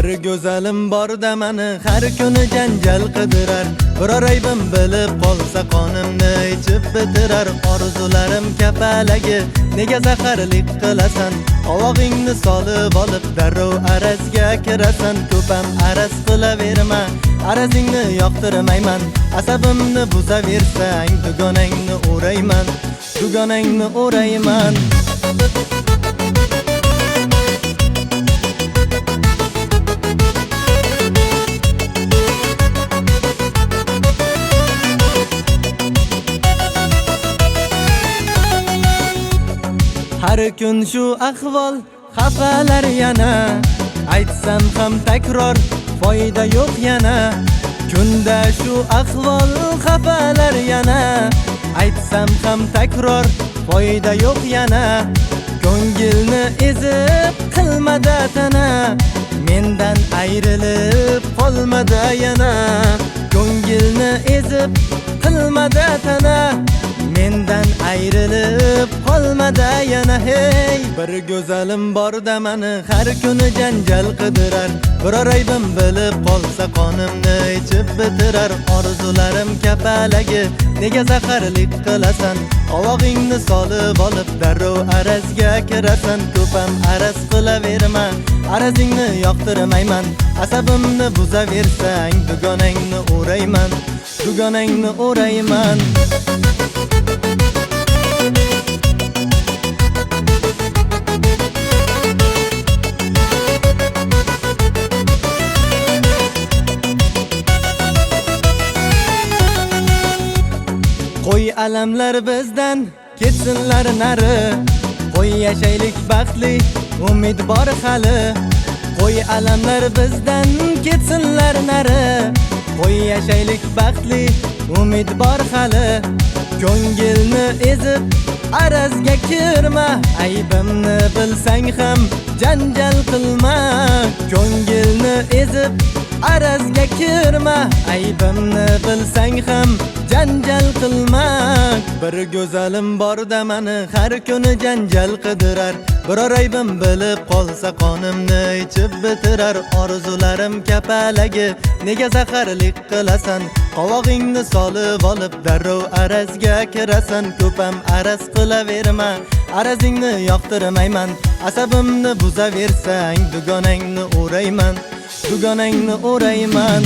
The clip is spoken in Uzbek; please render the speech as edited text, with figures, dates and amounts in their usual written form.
Bir go'zalim bor-da meni har kuni janjal qidirar. Biror aybim bilib qolsa qonimni ichib bitirar. Orzularim kapalagi nega zaharlik qilasan? Qovog'ingni solib olib darrov arazga kirasan. Ko'pam araz qilaverma, arazingni yoqtirmayman. Asabimni buzaversang dugonangni o'rayman, dugonangni o'rayman. Har kun shu ahvol, xafalar yana. Aytsam ham takror, foyda yo'q yana. Kunda shu ahvol, xafalar yana. Aytsam ham takror, foyda yo'q yana. Ko'ngilni ezib qilmada tana, mendan ayrilib qolmada yana. Ko'ngilni ezib qilmada tana, mendan ayrilib qolmada yana. Hey, bir go'zalim bor-da meni har kuni janjal qidirar. Biror aybim bilib qolsa qonimni ichib bitirar. Orzularim kapalagi nega zaharlik qilasan? Qovog'ingni solib olib darrov arazga kirasan. Ko'pam araz qilaverma, arazingni yoqtirmayman. Asabimni buzaversang dugonangni o'rayman, dugonangni o'rayman. Qo'y alamlar bizdan ketsinlar nari. Qo'y yashaylik baxtli, umid bor hali. Qo'y alamlar bizdan ketsinlar nari. Qo'y yashaylik baxtli, umid bor hali. Ko'ngilni ezib arazga kirma, aybimni bilsang ham janjal qilma. Ko'ngilni ezib arazga kirma, aybimni bilsang ham janjal qilma. Bir go'zalim bor-da meni har kuni janjal qidirar. Biror aybim bilib qolsa qonimni ichib bitirar. Orzularim kapalagi nega zaharlik qilasan? Qovog'ingni solib olib darrov arazga kirasan. Ko'pam araz qilaverma, arazingni yoqtirmayman. Asabimni buzaversang dugonangni o'rayman, dugonangni o'rayman.